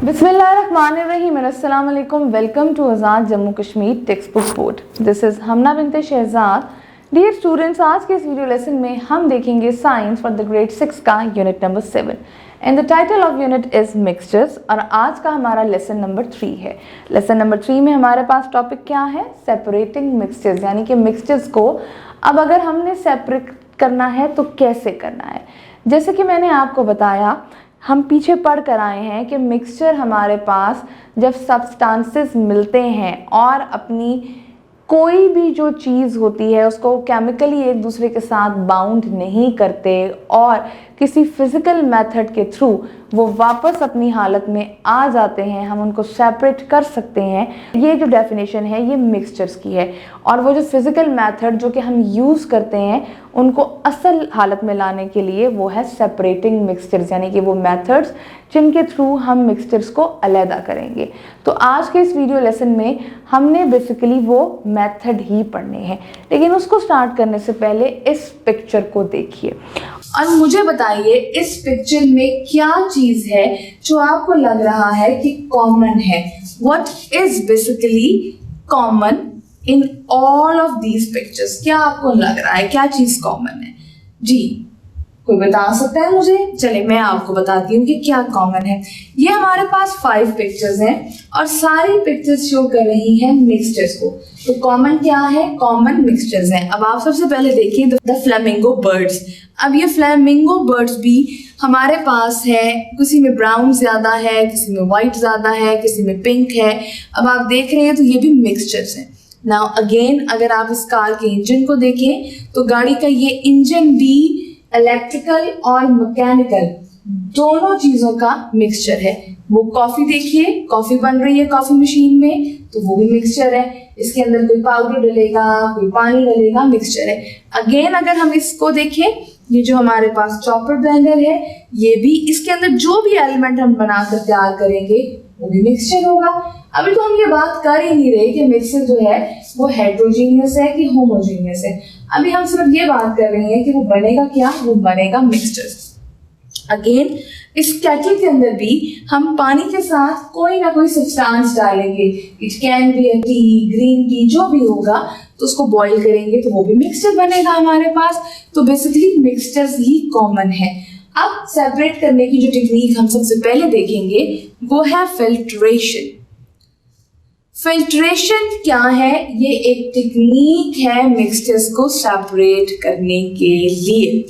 बिस्मिल्लाहिर्रहमानिर्रहीम, अस्सलाम वालेकुम। Welcome to Azad Jammu Kashmir text book board. This is Hamna Binte Shahzad. Dear students, आज के इस वीडियो लेसन में हम देखेंगे साइंस फॉर द ग्रेड 6 का unit number 7 and the title of unit is mixtures. और आज का हमारा लेसन नंबर 3 है। लेसन नंबर 3 में हमारे पास टॉपिक क्या है? सेपरेटिंग मिक्सचर्स, यानी कि मिक्सचर्स को अब अगर हमने सेपरेट करना है तो कैसे करना है। जैसे कि मैंने आपको बताया, हम पीछे पढ़ कर आए हैं कि मिक्सचर हमारे पास जब सब्सटेंसेस मिलते हैं और अपनी कोई भी जो चीज़ होती है उसको केमिकली एक दूसरे के साथ बाउंड नहीं करते और किसी फिज़िकल मेथड के थ्रू वो वापस अपनी हालत में आ जाते हैं, हम उनको सेपरेट कर सकते हैं। ये जो डेफिनेशन है ये मिक्सचर्स की है। और वो जो फिज़िकल मेथड जो कि हम यूज़ करते हैं उनको असल हालत में लाने के लिए वो है सेपरेटिंग मिक्सचर्स, यानी कि वो मेथड्स जिनके थ्रू हम मिक्सचर्स को अलहदा करेंगे। तो आज के इस वीडियो लेसन में हमने बेसिकली वो मेथड ही पढ़ने हैं, लेकिन उसको स्टार्ट करने से पहले इस पिक्चर को देखिए और मुझे बताइए इस पिक्चर में क्या चीज है जो आपको लग रहा है कि कॉमन है। What is basically common in all of these pictures? क्या आपको लग रहा है क्या चीज कॉमन है? जी, कोई बता सकता है मुझे? चले मैं आपको बताती हूँ कि क्या कॉमन है। ये हमारे पास 5 पिक्चर्स हैं और सारी पिक्चर्स शो कर रही हैं मिक्सचर्स को। तो कॉमन क्या है? कॉमन मिक्सचर्स हैं। अब आप सबसे पहले देखिए द फ्लेमिंगो बर्ड्स। अब ये फ्लेमिंगो बर्ड्स भी हमारे पास है, किसी में ब्राउन ज्यादा है, किसी में व्हाइट ज्यादा है, किसी में पिंक है। अब आप देख रहे हैं तो ये भी मिक्सचर्स हैं। नाउ अगेन अगर आप इस कार के इंजन को देखें तो गाड़ी का ये इंजन भी इलेक्ट्रिकल और मैकेनिकल दोनों चीजों का मिक्सचर है। वो कॉफी देखिए, कॉफी बन रही है कॉफी मशीन में, तो वो भी मिक्सचर है। इसके अंदर कोई पाउडर डलेगा, कोई पानी डलेगा, मिक्सचर है। अगेन अगर हम इसको देखें, ये जो हमारे पास चॉपर ब्लेंडर है, ये भी इसके अंदर जो भी एलिमेंट हम बनाकर तैयार करेंगे वो भी मिक्सचर होगा। अभी तो हम ये बात कर ही नहीं रहे कि मिक्सचर जो है वो हेट्रोजीनियस है कि होमोजीनियस है। अभी हम सिर्फ ये बात कर रहे हैं कि वो बनेगा क्या? वो बनेगा मिक्सचर। अगेन इस केटल के अंदर भी हम पानी के साथ कोई ना कोई सब्सटेंस डालेंगे। It can be T, green tea, जो भी होगा, तो उसको बॉईल करेंगे तो वो भी मिक्सचर बनेगा हमारे पास। तो बेसिकली मिक्सचर्स ही कॉमन है। अब सेपरेट करने की जो टेक्निक हम सबसे पहले देखेंगे वो है फिल्ट्रेशन। फिल्ट्रेशन क्या है? ये एक टेक्निक है मिक्सचर्स को सेपरेट करने के लिए।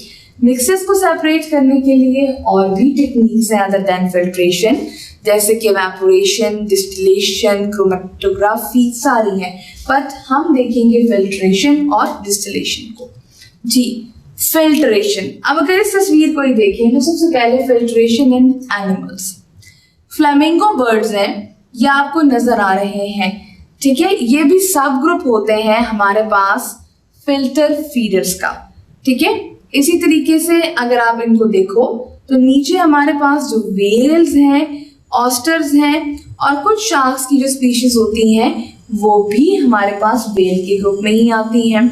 मिक्सचर्स को सेपरेट करने के लिए और भी टेक्निक्स हैं अदर देन फिल्ट्रेशन, जैसे कि इवेपोरेशन, डिस्टिलेशन, क्रोमेटोग्राफी, सारी हैं। बट हम देखेंगे फिल्ट्रेशन और डिस्टिलेशन को। जी, फिल्ट्रेशन। अब अगर इस तस्वीर को ही देखें तो सबसे पहले फिल्ट्रेशन इन एनिमल्स। फ्लेमिंगो बर्ड्स हैं, ये आपको नजर आ रहे हैं, ठीक है। ये भी सब ग्रुप होते हैं हमारे पास फिल्टर फीडर्स का, ठीक है। इसी तरीके से अगर आप इनको देखो तो नीचे हमारे पास जो वेल्स हैं, ऑस्टर्स हैं और कुछ शार्क्स की जो स्पीशीज होती हैं वो भी हमारे पास वेल के ग्रुप में ही आती हैं।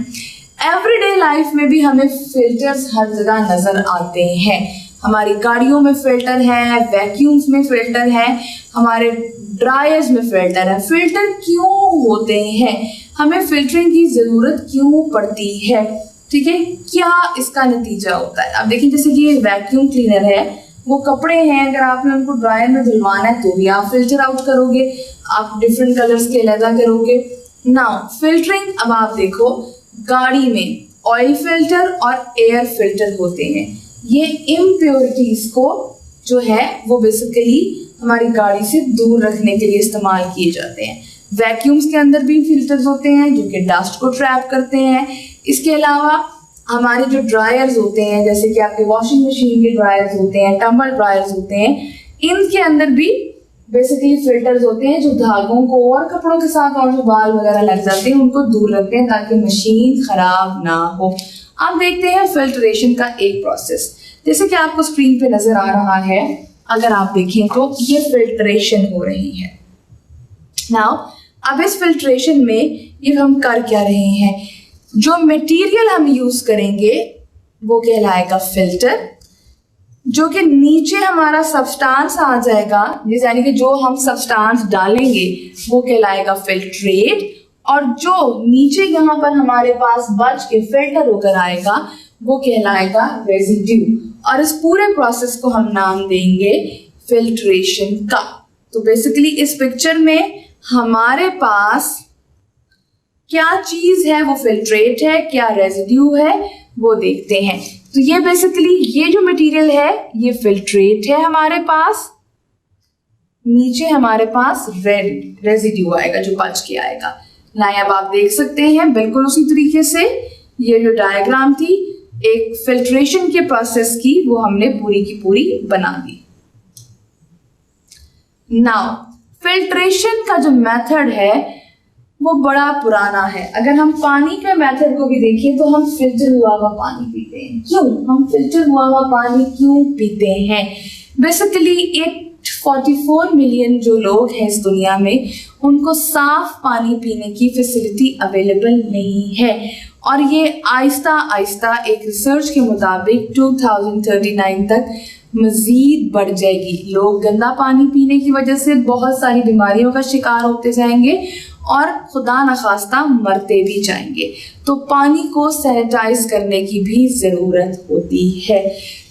एवरीडे लाइफ में भी हमें फिल्टर्स हर जगह नजर आते हैं। हमारी गाड़ियों में फिल्टर है, वैक्यूम्स में फिल्टर है, हमारे ड्रायर्स में फिल्टर है। फिल्टर क्यों होते हैं? हमें फिल्टरिंग की जरूरत क्यों पड़ती है? ठीक है, क्या इसका नतीजा होता है? अब देखिए, जैसे कि ये वैक्यूम क्लीनर है, वो कपड़े हैं, अगर आपने उनको ड्रायर में धुलवाना है तो भी आप फिल्टर आउट करोगे, आप डिफरेंट कलर्स के अलग करोगे। नाउ फिल्टरिंग, अब आप देखो गाड़ी में ऑयल फिल्टर और एयर फिल्टर होते हैं। ये इम्प्योरिटीज को जो है वो बेसिकली हमारी गाड़ी से दूर रखने के लिए इस्तेमाल किए जाते हैं। वैक्यूम्स के अंदर भी फिल्टर्स होते हैं जो कि डस्ट को ट्रैप करते हैं। इसके अलावा हमारे जो ड्रायर्स होते हैं, जैसे कि आपके वॉशिंग मशीन के ड्रायर्स होते हैं, टम्बल ड्रायर्स होते हैं, इनके अंदर भी बेसिकली फिल्टर्स होते हैं जो धागों को और कपड़ों के साथ और जो बाल वगैरह लग जाते हैं उनको दूर रखते हैं ताकि मशीन खराब ना हो। अब देखते हैं फिल्ट्रेशन का एक प्रोसेस, जैसे कि आपको स्क्रीन पे नजर आ रहा है। अगर आप देखें तो ये फिल्ट्रेशन हो रही है। नाउ अब इस फिल्ट्रेशन में ये हम कर क्या रहे हैं? जो मटेरियल हम यूज करेंगे वो कहलाएगा फिल्टर। जो कि नीचे हमारा सब्सटेंस आ जाएगा, यानी कि जो हम सब्सटेंस डालेंगे वो कहलाएगा फिल्ट्रेट, और जो नीचे यहाँ पर हमारे पास बच के फिल्टर होकर आएगा वो कहलाएगा रेजिड्यू। और इस पूरे प्रोसेस को हम नाम देंगे फिल्ट्रेशन का। तो बेसिकली इस पिक्चर में हमारे पास क्या चीज है, वो फिल्ट्रेट है, क्या रेजिड्यू है, वो देखते हैं। तो ये बेसिकली ये जो मटेरियल है ये फिल्ट्रेट है हमारे पास, नीचे हमारे पास रेजिड्यू आएगा जो बच के आएगा। ना अब आप देख सकते हैं बिल्कुल उसी तरीके से ये जो डायग्राम थी एक फिल्ट्रेशन के प्रोसेस की, वो हमने पूरी की पूरी बना दी। नाउ फिल्ट्रेशन का जो मेथड है वो बड़ा पुराना है। अगर हम पानी के मेथड को भी देखें तो हम फिल्टर हुआ हुआ पानी पीते हैं। क्यों हम फिल्टर हुआ हुआ पानी क्यों पीते हैं? बेसिकली 844 मिलियन जो लोग हैं इस दुनिया में उनको साफ पानी पीने की फैसिलिटी अवेलेबल नहीं है, और ये आहिस्ता आहिस्ता एक रिसर्च के मुताबिक 2039 तक मजीद बढ़ जाएगी। लोग गंदा पानी पीने की वजह से बहुत सारी बीमारियों का शिकार होते जाएंगे और खुदा न खास्ता मरते भी जाएंगे। तो पानी को सैनिटाइज करने की भी ज़रूरत होती है।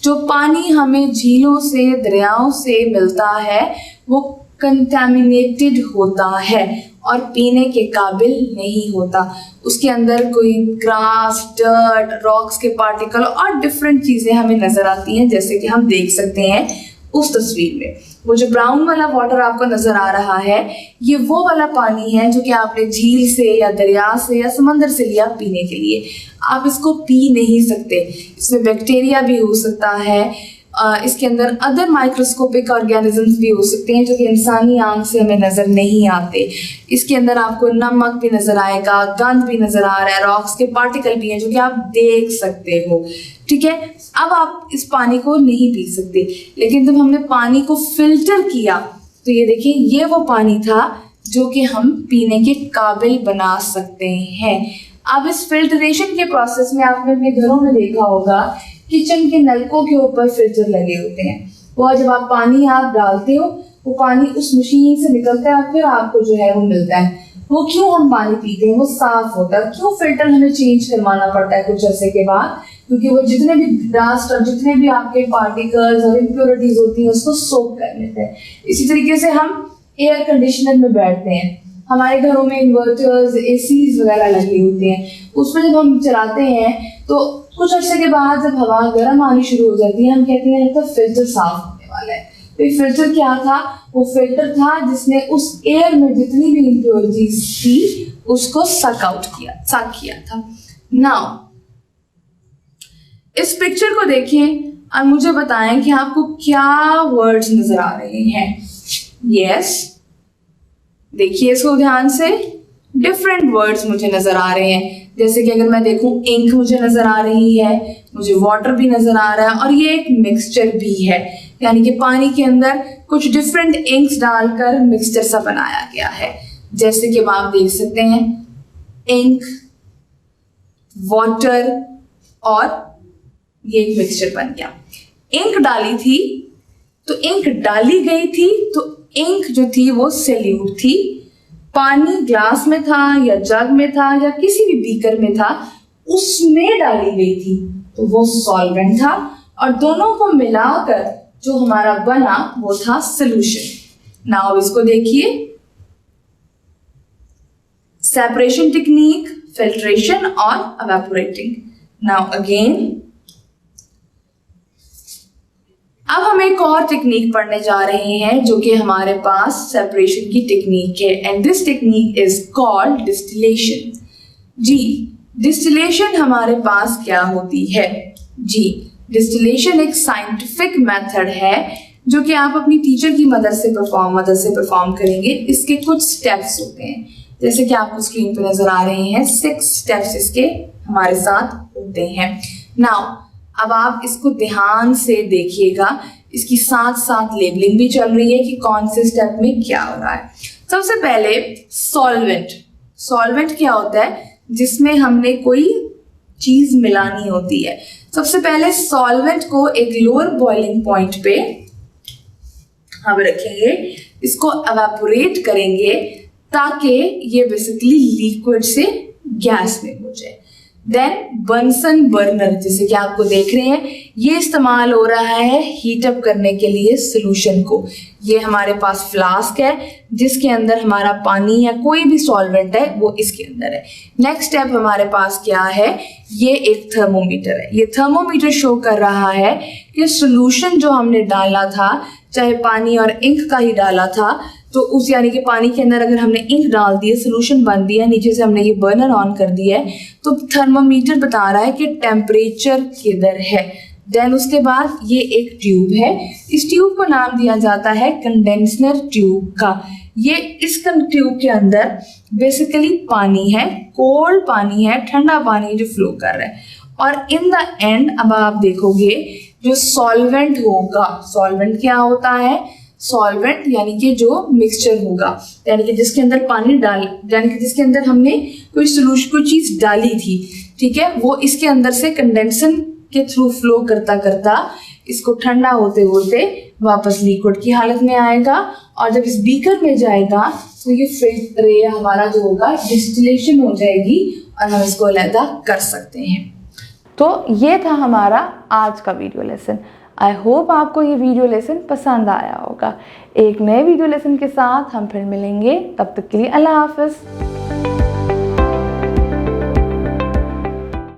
जो पानी हमें झीलों से दरियाओं से मिलता है वो कंटामिनेटेड होता है और पीने के काबिल नहीं होता। उसके अंदर कोई ग्रास, डर्ट, रॉक्स के पार्टिकल और डिफरेंट चीज़ें हमें नज़र आती हैं, जैसे कि हम देख सकते हैं उस तस्वीर में। वो जो ब्राउन वाला वाटर आपको नज़र आ रहा है ये वो वाला पानी है जो कि आपने झील से या दरिया से या समंदर से लिया पीने के लिए। आप इसको पी नहीं सकते, इसमें बैक्टीरिया भी हो सकता है, इसके अंदर अदर माइक्रोस्कोपिक ऑर्गेनिजम्स भी हो सकते हैं जो कि इंसानी आंख से हमें नज़र नहीं आते। इसके अंदर आपको नमक भी नज़र आएगा, गंद भी नज़र आ रहा है, रॉक्स के पार्टिकल भी हैं जो कि आप देख सकते हो। ठीक है, अब आप इस पानी को नहीं पी सकते, लेकिन जब हमने पानी को फिल्टर किया तो ये देखिए ये वो पानी था जो कि हम पीने के काबिल बना सकते हैं। अब इस फिल्ट्रेशन के प्रोसेस में आपने अपने घरों में देखा होगा किचन के नलकों के ऊपर फिल्टर लगे होते हैं। वो जब आप पानी डालते हो वो पानी उस मशीन से निकलता है और फिर आपको जो है वो मिलता है। वो क्यों हम पानी पीते हैं? वो साफ होता है। क्यों फिल्टर हमें चेंज करवाना पड़ता है कुछ अर्से के बाद? क्योंकि वो जितने भी डस्ट और जितने भी आपके पार्टिकल्स और इम्प्योरिटीज होती हैं उसको सोक कर लेते हैं। इसी तरीके से हम एयर कंडीशनर में बैठते हैं, हमारे घरों में इन्वर्टर्स, एसीज वगैरह लगे होते हैं, उसमें जब हम चलाते हैं तो कुछ अर्से के बाद जब हवा गर्म आनी शुरू हो जाती है हम कहते हैं तो फिल्टर साफ होने वाला है। तो ये फिल्टर क्या था? वो फिल्टर था जिसने उस एयर में जितनी भी इम्प्योरिटीज थी उसको सक किया था। नाउ इस पिक्चर को देखें और मुझे बताएं कि आपको क्या वर्ड्स नजर आ रहे हैं। यस, देखिए इसको ध्यान से, डिफरेंट वर्ड्स मुझे नजर आ रहे हैं। जैसे कि अगर मैं देखूं इंक मुझे नजर आ रही है, मुझे वाटर भी नजर आ रहा है, और ये एक मिक्सचर भी है, यानी कि पानी के अंदर कुछ डिफरेंट इंक्स डालकर मिक्सचर सा बनाया गया है। जैसे कि आप देख सकते हैं इंक, वाटर और ये एक मिक्सचर बन गया। इंक डाली थी तो इंक डाली गई थी तो इंक जो थी वो सैल्यूट थी। पानी ग्लास में था या जग में था या किसी भी बीकर में था उसमें डाली गई थी तो वो सॉल्वेंट था, और दोनों को मिलाकर जो हमारा बना वो था सॉल्यूशन। नाउ इसको देखिए, सेपरेशन टेक्निक, फिल्ट्रेशन और एवापोरेटिंग। नाउ अगेन अब हम एक और टेक्निक पढ़ने जा रहे हैं जो कि हमारे पास सेपरेशन की टेक्निक है, and this technique is called distillation. जी, डिस्टिलेशन हमारे पास क्या होती है? जी, डिस्टिलेशन एक साइंटिफिक मेथड है जो कि आप अपनी टीचर की मदद से परफॉर्म करेंगे। इसके कुछ स्टेप्स होते हैं, जैसे कि आपको स्क्रीन पर नजर आ रहे हैं। 6 स्टेप्स इसके हमारे साथ होते हैं। नाउ अब आप इसको ध्यान से देखिएगा, इसकी साथ साथ लेबलिंग भी चल रही है कि कौन से स्टेप में क्या हो रहा है। सबसे पहले सॉल्वेंट क्या होता है? जिसमें हमने कोई चीज मिलानी होती है। सबसे पहले सॉल्वेंट को एक लोअर बॉइलिंग पॉइंट पे हम रखेंगे, इसको एवापोरेट करेंगे ताकि ये बेसिकली लिक्विड से गैस में हो जाए। देन बंसन बर्नर, जैसे कि आपको देख रहे हैं, ये इस्तेमाल हो रहा है हीट अप करने के लिए सोल्यूशन को। ये हमारे पास फ्लास्क है जिसके अंदर हमारा पानी या कोई भी सॉल्वेंट है वो इसके अंदर है। नेक्स्ट स्टेप हमारे पास क्या है, ये एक थर्मोमीटर है। ये थर्मोमीटर शो कर रहा है कि सोल्यूशन जो हमने डाला था, चाहे पानी और इंक का ही डाला था, तो उस यानी कि पानी के अंदर अगर हमने इंक डाल दी है, सोल्यूशन बन दिया, नीचे से हमने ये बर्नर ऑन कर दिया है, तो थर्मोमीटर बता रहा है कि टेम्परेचर किधर है। देन उसके बाद ये एक ट्यूब है, इस ट्यूब को नाम दिया जाता है कंडेंसर ट्यूब का। ये इस ट्यूब के अंदर बेसिकली पानी है, कोल्ड पानी है, ठंडा पानी जो फ्लो कर रहा है। और इन द एंड अब आप देखोगे जो सॉल्वेंट होगा, सॉल्वेंट क्या होता है, सॉल्वेंट यानी कि जो मिक्सचर होगा, यानी कि जिसके अंदर पानी डाल, यानी कि जिसके अंदर हमने कोई सोल्यूशन, कोई चीज डाली थी, ठीक है, वो इसके अंदर से कंडेंसन के थ्रू फ्लो करता करता इसको ठंडा होते होते वापस लिक्विड की हालत में आएगा। और जब इस बीकर में जाएगा तो ये फिल्टर, ये हमारा जो होगा डिस्टिलेशन हो जाएगी और हम इसको अलग कर सकते हैं। तो ये था हमारा आज का वीडियो लेसन। आई होप आपको ये वीडियो लेसन पसंद आया होगा। एक नए वीडियो लेसन के साथ हम फिर मिलेंगे, तब तक के लिए अल्लाह हाफिज़।